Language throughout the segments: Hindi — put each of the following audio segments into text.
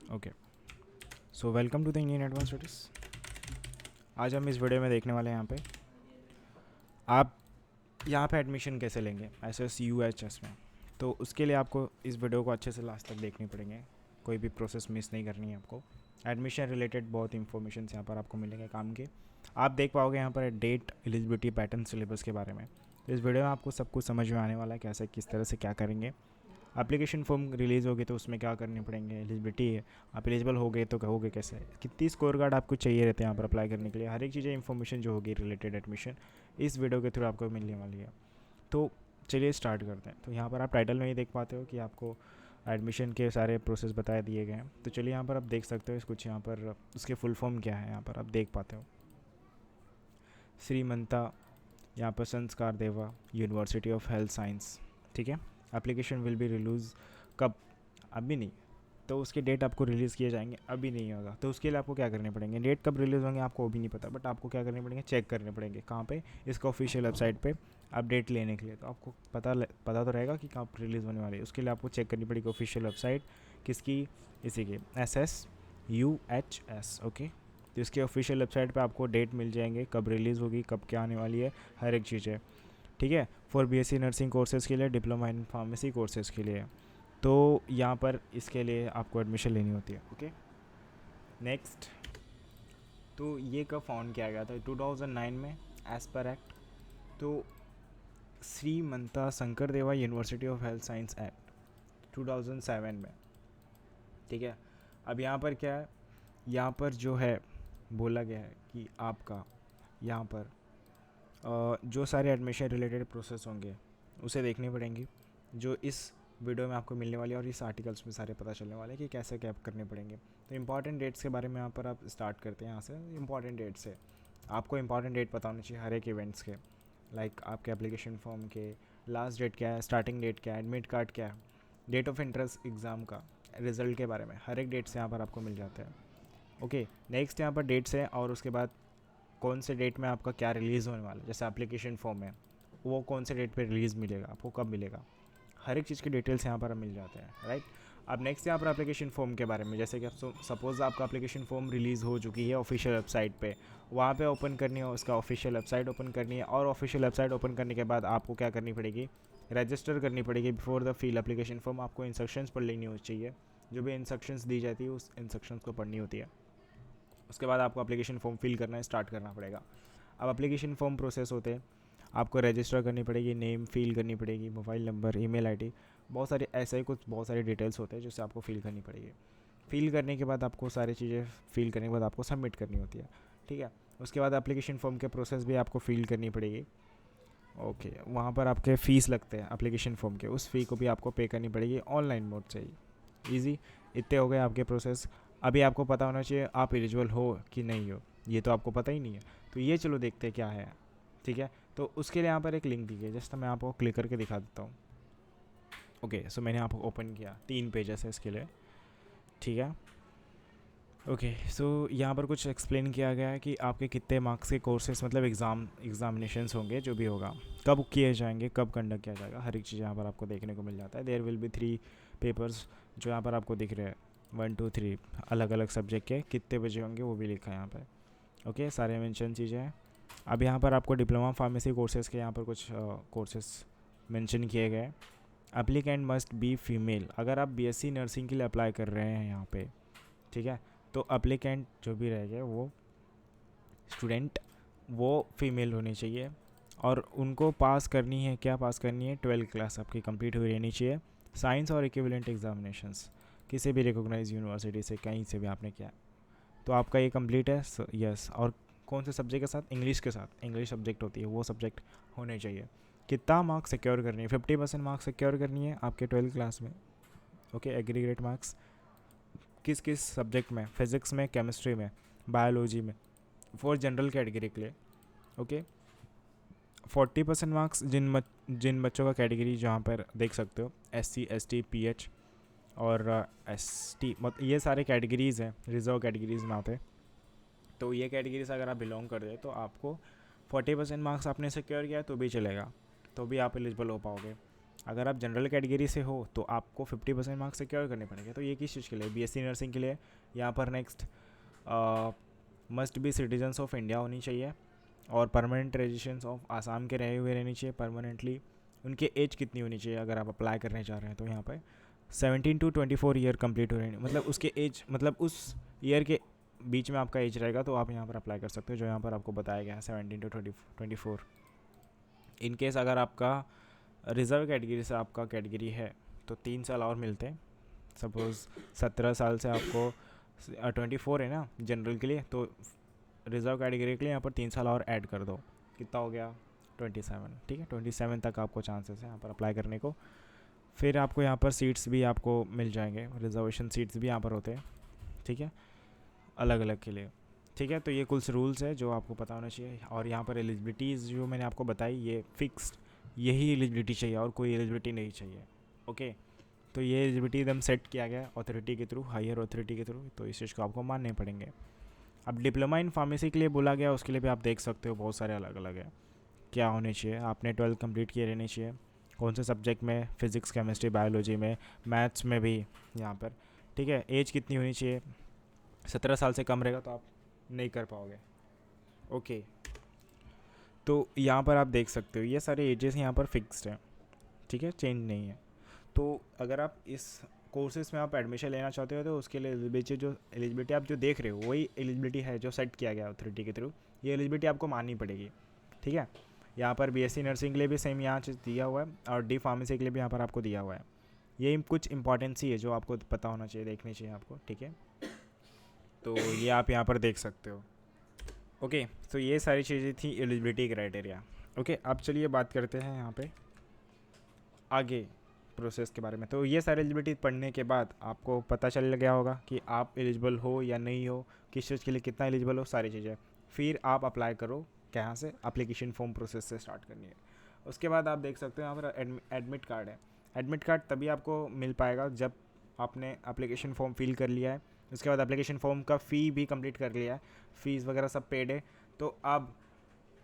Okay, so welcome to the Indian advance studies. आज हम इस वीडियो में देखने वाले हैं आप यहाँ पे एडमिशन कैसे लेंगे SSUHS में। तो उसके लिए आपको इस वीडियो को अच्छे से लास्ट तक देखनी पड़ेंगे, कोई भी प्रोसेस मिस नहीं करनी है आपको। एडमिशन रिलेटेड बहुत इंफॉर्मेशन यहाँ पर आपको मिलेंगे काम के। आप देख पाओगे यहाँ पर डेट, एलिजिबिलिटी, पैटर्न, सिलेबस के बारे में। तो इस वीडियो में आपको सब कुछ समझ में आने वाला है, कैसे किस तरह से क्या करेंगे। एप्लीकेशन फॉर्म रिलीज़ होगी तो उसमें क्या करने पड़ेंगे, एलिजिबिलिटी है, आप एलिजिबल हो गए तो कहोगे कैसे, कितनी स्कोर कार्ड आपको चाहिए रहते हैं यहाँ पर अप्लाई करने के लिए। हर एक चीज़ें इन्फॉर्मेशन जो होगी रिलेटेड एडमिशन इस वीडियो के थ्रू आपको मिलने वाली है। तो चलिए स्टार्ट करते हैं। तो यहाँ पर आप टाइटल में ही देख पाते हो कि आपको एडमिशन के सारे प्रोसेस बता दिए गए हैं। तो चलिए यहाँ पर आप देख सकते हो कुछ यहाँ पर उसके फुल फॉर्म क्या है, यहाँ पर आप देख पाते हो। श्रीमंता यहाँ पर संस्कार देवा यूनिवर्सिटी ऑफ हेल्थ साइंस, ठीक है। एप्लीकेशन विल बी रिलीज कब, अभी नहीं, तो उसके डेट आपको रिलीज़ किए जाएंगे, अभी नहीं होगा। तो उसके लिए आपको क्या करने पड़ेंगे, डेट कब रिलीज़ होंगे आपको भी नहीं पता, बट आपको क्या करने पड़ेंगे, चेक करने पड़ेंगे। कहाँ पे, इसका ऑफिशियल वेबसाइट पे अपडेट लेने के लिए। तो आपको पता तो रहेगा कि कब रिलीज़ होने वाली है। उसके लिए आपको चेक करनी पड़ेगी ऑफिशियल वेबसाइट किसकी, इसी की SSUHS, ओके। तो इसके ऑफिशियल वेबसाइट पे आपको डेट मिल जाएंगे, कब रिलीज़ होगी, कब क्या आने वाली है, हर एक चीज़ है, ठीक है। फॉर BSc नर्सिंग कोर्सेज़ के लिए, डिप्लोमा इन फार्मेसी कोर्सेज़ के लिए। तो यहाँ पर इसके लिए आपको एडमिशन लेनी होती है, ओके। नेक्स्ट, तो ये कब फाउंड किया गया था, 2009 में एज पर एक्ट। तो श्रीमंता शंकर देवा university of health science act 2007 में, ठीक है। अब यहाँ पर क्या है, यहाँ पर जो है बोला गया है कि आपका यहाँ पर जो सारे एडमिशन रिलेटेड प्रोसेस होंगे उसे देखने पड़ेंगे, जो इस वीडियो में आपको मिलने वाली है और इस आर्टिकल्स में सारे पता चलने वाले हैं कि कैसे क्या करने पड़ेंगे। तो इंपॉर्टेंट डेट्स के बारे में यहाँ पर आप स्टार्ट करते हैं। यहाँ से इंपॉर्टेंट डेट्स है, आपको इंपॉर्टेंट डेट पता होनी चाहिए हर एक इवेंट्स के, लाइक आपके एप्लीकेशन फॉर्म के लास्ट डेट क्या है, स्टार्टिंग डेट क्या है, एडमिट कार्ड क्या है, डेट ऑफ एंट्रेंस एग्ज़ाम का रिजल्ट के बारे में हर एक डेट्स यहाँ पर आपको मिल जाते हैं, ओके। नेक्स्ट यहाँ पर डेट्स है, और उसके बाद कौन से डेट में आपका क्या रिलीज़ होने वाला है। जैसे एप्लीकेशन फॉर्म है, वो कौन से डेट पे रिलीज़ मिलेगा, आपको कब मिलेगा, हर एक चीज़ के डिटेल्स यहाँ पर मिल जाते हैं, राइट। अब नेक्स्ट यहाँ पर एप्लीकेशन फॉर्म के बारे में, जैसे कि सपोज़ आपका एप्लीकेशन फॉर्म रिलीज़ हो चुकी है ऑफिशियल वेबसाइट पे, वहाँ पे ओपन करनी है, उसका ऑफिशियल वेबसाइट ओपन करनी है, और ऑफिशियल वेबसाइट ओपन करने के बाद आपको क्या करनी पड़ेगी, रजिस्टर करनी पड़ेगी। Before the fill application form आपको इंस्ट्रक्शंस पढ़ लेनी चाहिए, जो भी इंस्ट्रक्शंस दी जाती है उस इंस्ट्रक्शंस को पढ़नी होती है। उसके बाद आपको एप्लीकेशन फॉर्म फिल करना स्टार्ट करना पड़ेगा। अब एप्लीकेशन फॉर्म प्रोसेस होते हैं, आपको रजिस्टर करनी पड़ेगी, नेम फिल करनी पड़ेगी, मोबाइल नंबर, ईमेल आईडी, बहुत सारे ऐसे ही कुछ बहुत सारे डिटेल्स होते हैं जिससे आपको फिल करनी पड़ेगी। फिल करने के बाद आपको सारी चीज़ें फिल करने के बाद आपको सबमिट करनी होती है, ठीक है। उसके बाद एप्लीकेशन फॉर्म के प्रोसेस भी आपको फिल करनी पड़ेगी, ओके। वहाँ पर आपके फ़ीस लगते हैं एप्लीकेशन फॉर्म के, उस फ़ी को भी आपको पे करनी पड़ेगी ऑनलाइन मोड से ही। ईजी, इतने हो गए आपके प्रोसेस। अभी आपको पता होना चाहिए आप एलिजिबल हो कि नहीं हो, ये तो आपको पता ही नहीं है। तो ये चलो देखते हैं क्या है, ठीक है। तो उसके लिए यहाँ पर एक लिंक दी है, जस्ट मैं आपको क्लिक करके दिखा देता हूँ, ओके। सो मैंने आपको ओपन किया, 3 पेजेस है इसके लिए, ठीक है, ओके। सो यहाँ पर कुछ एक्सप्लेन किया गया है कि आपके कितने मार्क्स के कोर्सेज, मतलब एग्जामिनेशंस होंगे, जो भी होगा, कब किए जाएंगे, कब कंडक्ट किया जाएगा, हर एक चीज़ यहाँ पर आपको देखने को मिल जाता है। देयर विल बी 3 पेपर्स जो यहाँ पर आपको दिख रहे हैं, 1 2 3 अलग अलग सब्जेक्ट के, कितने बजे होंगे वो भी लिखा है यहाँ पर, ओके। सारे मेंशन चीज़ें हैं। अब यहाँ पर आपको डिप्लोमा फार्मेसी कोर्सेज़ के यहाँ पर कुछ कोर्सेज मेंशन किए गए। एप्लीकेंट मस्ट बी फीमेल, अगर आप BSc नर्सिंग के लिए अप्लाई कर रहे हैं यहाँ पे, ठीक है, तो एप्लीकेंट जो भी रहेगा वो स्टूडेंट वो फीमेल होनी चाहिए, और उनको पास करनी है, क्या पास करनी है, 12th क्लास आपकी कंप्लीट हुई रहनी चाहिए। साइंस और इक्विवेलेंट एग्जामिनेशंस किसी भी रिकॉग्नाइज यूनिवर्सिटी से कहीं से भी आपने किया, तो आपका ये कंप्लीट है, यस। और कौन से सब्जेक्ट के साथ, इंग्लिश के साथ, इंग्लिश सब्जेक्ट होती है वो सब्जेक्ट होने चाहिए। कितना मार्क्स सिक्योर करनी है, 50% मार्क्स सिक्योर करनी है आपके 12th क्लास में, ओके। एग्रीगेट मार्क्स किस किस सब्जेक्ट में, फिज़िक्स में, केमिस्ट्री में, बायोलॉजी में, फॉर जनरल कैटेगरी के लिए, ओके। 40% मार्क्स जिन बच्चों का कैटेगरी जहाँ पर देख सकते हो, SC ST PH और ST, मतलब ये सारे कैटेगरीज़ हैं, रिजर्व कैटेगरीज़ में आते हैं। तो ये कैटेगरीज अगर आप बिलोंग कर दे तो आपको 40% मार्क्स आपने सिक्योर किया तो भी चलेगा, तो भी आप एलिजिबल हो पाओगे। अगर आप जनरल कैटेगरी से हो तो आपको 50% मार्क्स सिक्योर करने पड़ेंगे। तो ये किस चीज़ के लिए, बीएससी नर्सिंग के लिए। यहाँ पर next must be citizens of India होनी चाहिए और परमानेंट रेजिडेंस ऑफ आसाम के रहे हुए रहनी चाहिए परमानेंटली। उनकी एज कितनी होनी चाहिए अगर आप अप्लाई करने जा रहे हैं तो यहाँ पे 17 to 24 ईयर कंप्लीट हो रहे हैं, मतलब उसके एज, मतलब उस ईयर के बीच में आपका एज रहेगा तो आप यहाँ पर अप्लाई कर सकते हो, जो यहाँ पर आपको बताया गया है 17 to 24। इन केस अगर आपका रिज़र्व कैटेगरी से आपका कैटेगरी है तो 3 साल और मिलते हैं। सपोज़ 17 साल से आपको 24 है ना जनरल के लिए, तो रिज़र्व कैटेगरी के लिए यहाँ पर 3 साल और ऐड कर दो, कितना हो गया 27। ठीक है, 27 तक आपको चांसेस है यहाँ पर अप्लाई करने को। फिर आपको यहाँ पर सीट्स भी आपको मिल जाएंगे, रिजर्वेशन सीट्स भी यहाँ पर होते हैं। ठीक है, अलग अलग के लिए। ठीक है, तो ये कुछ रूल्स है जो आपको पता होना चाहिए। और यहाँ पर एलिजिबिलिटीज़ जो मैंने आपको बताई ये फिक्स्ड, यही एलिजिबिलिटी चाहिए और कोई एलिजिबिलिटी नहीं चाहिए। ओके, तो ये एलिजिबिलिटी एकदम सेट किया गया अथॉरिटी के थ्रू, हायर अथॉरिटी के थ्रू, तो इस चीज़ को आपको मानने पड़ेंगे। अब डिप्लोमा इन फार्मेसी के लिए बोला गया, उसके लिए भी आप देख सकते हो बहुत सारे अलग अलग है क्या होने चाहिए। आपने 12th कंप्लीट किए रहने चाहिए, कौन से सब्जेक्ट में, फिज़िक्स केमिस्ट्री बायोलॉजी में, मैथ्स में भी यहाँ पर। ठीक है, एज कितनी होनी चाहिए, 17 साल से कम रहेगा तो आप नहीं कर पाओगे। ओके, तो यहाँ पर आप देख सकते हो ये सारे एजेस यहाँ पर फिक्स्ड हैं। ठीक है, चेंज नहीं है। तो अगर आप इस कोर्सेज में आप एडमिशन लेना चाहते हो तो उसके लिए एलिजिबिलिटी आप जो देख रहे हो वही एलिजिबिलिटी है जो सेट किया गया अथॉरिटी के थ्रू, ये एलिजिबिलिटी आपको माननी पड़ेगी। ठीक है, यहाँ पर बीएससी नर्सिंग के लिए भी सेम यहाँ चीज़ दिया हुआ है और डी फार्मेसी के लिए भी यहाँ पर आपको दिया हुआ है। ये कुछ इंपॉर्टेंस ही है जो आपको पता होना चाहिए, देखनी चाहिए आपको। ठीक है, तो ये आप यहाँ पर देख सकते हो। ओके, तो ये सारी चीज़ें थी एलिजिबिलिटी क्राइटेरिया। ओके, अब चलिए बात करते हैं यहाँ पे आगे प्रोसेस के बारे में। तो ये सारी एलिजिबिलिटी पढ़ने के बाद आपको पता चल गया होगा कि आप एलिजिबल हो या नहीं हो, किस चीज़ के लिए कितना एलिजिबल हो, सारी चीज़ें। फिर आप अप्लाई करो, कहाँ से, एप्लीकेशन फॉर्म प्रोसेस से स्टार्ट करनी है। उसके बाद आप देख सकते हो यहाँ पर एडमिट कार्ड है। एडमिट कार्ड तभी आपको मिल पाएगा जब आपने एप्लीकेशन फॉर्म फिल कर लिया है, उसके बाद एप्लीकेशन फॉर्म का फ़ी भी कंप्लीट कर लिया है, फ़ीस वगैरह सब पेड है, तो अब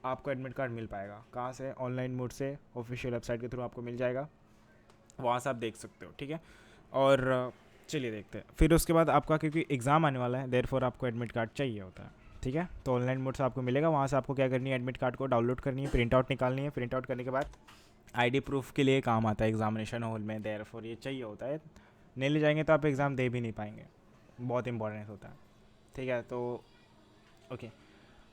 आपको एडमिट कार्ड मिल पाएगा। कहाँ से, ऑनलाइन मोड से, ऑफिशियल वेबसाइट के थ्रू आपको मिल जाएगा, वहाँ से आप देख सकते हो। ठीक है, और चलिए देखते हैं। फिर उसके बाद आपका क्योंकि एग्ज़ाम आने वाला है देयरफॉर आपको एडमिट कार्ड चाहिए होता है। ठीक है, तो ऑनलाइन मोड से आपको मिलेगा, वहाँ से आपको क्या करनी है, एडमिट कार्ड को डाउनलोड करनी है, प्रिंट आउट निकालनी है। प्रिंट आउट करने के बाद आईडी प्रूफ के लिए काम आता है एग्जामिनेशन हॉल में, देयरफॉर ये चाहिए होता है। नहीं ले जाएंगे तो आप एग्ज़ाम दे भी नहीं पाएंगे, बहुत इंपॉर्टेंट होता है। ठीक है, तो ओके,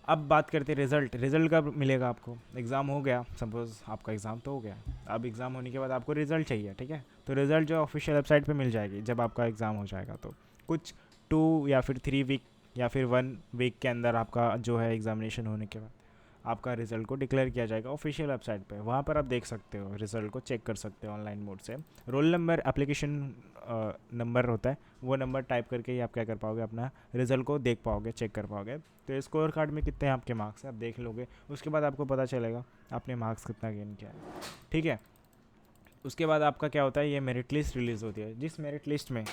अब बात करते हैं रिज़ल्ट। रिज़ल्ट कब मिलेगा आपको, एग्ज़ाम हो गया, सपोज़ आपका एग्ज़ाम तो हो गया, अब एग्ज़ाम होने के बाद आपको रिज़ल्ट चाहिए। ठीक है, तो रिज़ल्ट जो ऑफिशियल वेबसाइट पे मिल जाएगी जब आपका एग्ज़ाम हो जाएगा, तो कुछ 2 या फिर 3 वीक या फिर 1 वीक के अंदर आपका जो है एग्ज़ामिनेशन होने के बाद आपका रिज़ल्ट को डिक्लेयर किया जाएगा ऑफिशियल वेबसाइट पे। वहाँ पर आप देख सकते हो, रिज़ल्ट को चेक कर सकते हो ऑनलाइन मोड से। रोल नंबर, एप्लीकेशन नंबर होता है, वो नंबर टाइप करके ही आप क्या कर पाओगे, अपना रिज़ल्ट को देख पाओगे, चेक कर पाओगे। तो स्कोर कार्ड में कितने आपके मार्क्स हैं आप देख लोगे, उसके बाद आपको पता चलेगा आपने मार्क्स कितना गेन किया है। ठीक है, उसके बाद आपका क्या होता है, ये मेरिट लिस्ट रिलीज़ होती है, जिस मेरिट लिस्ट में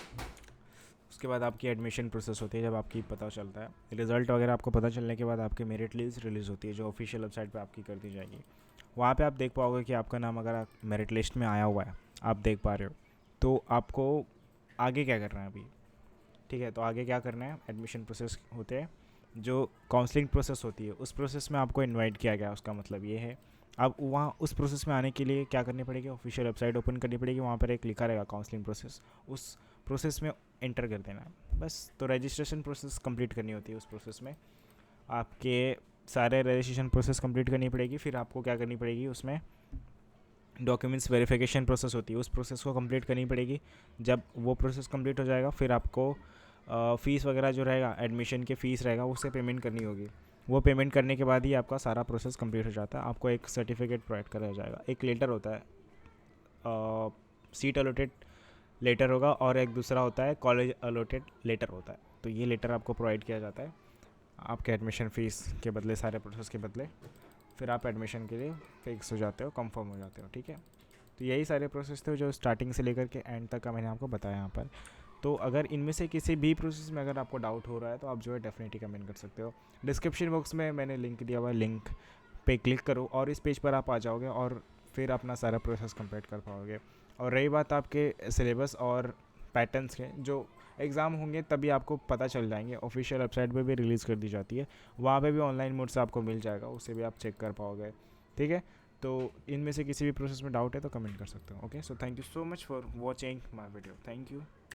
उसके बाद आपकी एडमिशन प्रोसेस होती है। जब आपकी पता चलता है रिज़ल्ट वगैरह, आपको पता चलने के बाद आपकी मेरिट लिस्ट रिलीज़ होती है जो ऑफिशियल वेबसाइट पे आपकी कर दी जाएगी। वहाँ पे आप देख पाओगे कि आपका नाम अगर मेरिट लिस्ट में आया हुआ है, आप देख पा रहे हो, तो आपको आगे क्या करना है अभी। ठीक है, तो आगे क्या करना है, एडमिशन प्रोसेस होते हैं, जो काउंसलिंग प्रोसेस होती है उस प्रोसेस में आपको इन्वाइट किया गया। उसका मतलब ये है अब वहाँ उस प्रोसेस में आने के लिए क्या करनी पड़ेगी, ऑफिशियल वेबसाइट ओपन करनी पड़ेगी, वहाँ पर एक लिखा रहेगा काउंसलिंग प्रोसेस, उस प्रोसेस में एंटर कर देना है बस। तो रजिस्ट्रेशन प्रोसेस कंप्लीट करनी होती है, उस प्रोसेस में आपके सारे रजिस्ट्रेशन प्रोसेस कंप्लीट करनी पड़ेगी। फिर आपको क्या करनी पड़ेगी, उसमें डॉक्यूमेंट्स वेरिफिकेशन प्रोसेस होती है, उस प्रोसेस को कंप्लीट करनी पड़ेगी। जब वो प्रोसेस कंप्लीट हो जाएगा फिर आपको फ़ीस वगैरह जो रहेगा, एडमिशन के फ़ीस रहेगा, उससे पेमेंट करनी होगी। वो पेमेंट करने के बाद ही आपका सारा प्रोसेस कंप्लीट हो जाता है। आपको एक सर्टिफिकेट प्रोवाइड कराया जाएगा, एक लेटर होता है, सीट अलॉटेड लेटर होगा, और एक दूसरा होता है कॉलेज अलॉटेड लेटर होता है। तो ये लेटर आपको प्रोवाइड किया जाता है आपके एडमिशन फ़ीस के बदले, सारे प्रोसेस के बदले। फिर आप एडमिशन के लिए फिक्स हो जाते हो, कंफर्म हो जाते हो। ठीक है, तो यही सारे प्रोसेस थे जो स्टार्टिंग से लेकर के एंड तक का मैंने आपको बताया यहाँ पर। तो अगर इनमें से किसी भी प्रोसेस में अगर आपको डाउट हो रहा है तो आप जो है डेफिनेटली कमेंट कर सकते हो। डिस्क्रिप्शन बॉक्स में मैंने लिंक दिया हुआ है, लिंक पे क्लिक करो और इस पेज पर आप आ जाओगे और फिर अपना सारा प्रोसेस कंप्लीट कर पाओगे। और रही बात आपके सिलेबस और पैटर्न्स के, जो एग्ज़ाम होंगे तभी आपको पता चल जाएंगे, ऑफिशियल वेबसाइट पे भी रिलीज़ कर दी जाती है, वहाँ पे भी ऑनलाइन मोड से आपको मिल जाएगा, उससे भी आप चेक कर पाओगे। ठीक है, तो इनमें से किसी भी प्रोसेस में डाउट है तो कमेंट कर सकते हो। Okay, so thank you so much for watching my video. Thank you.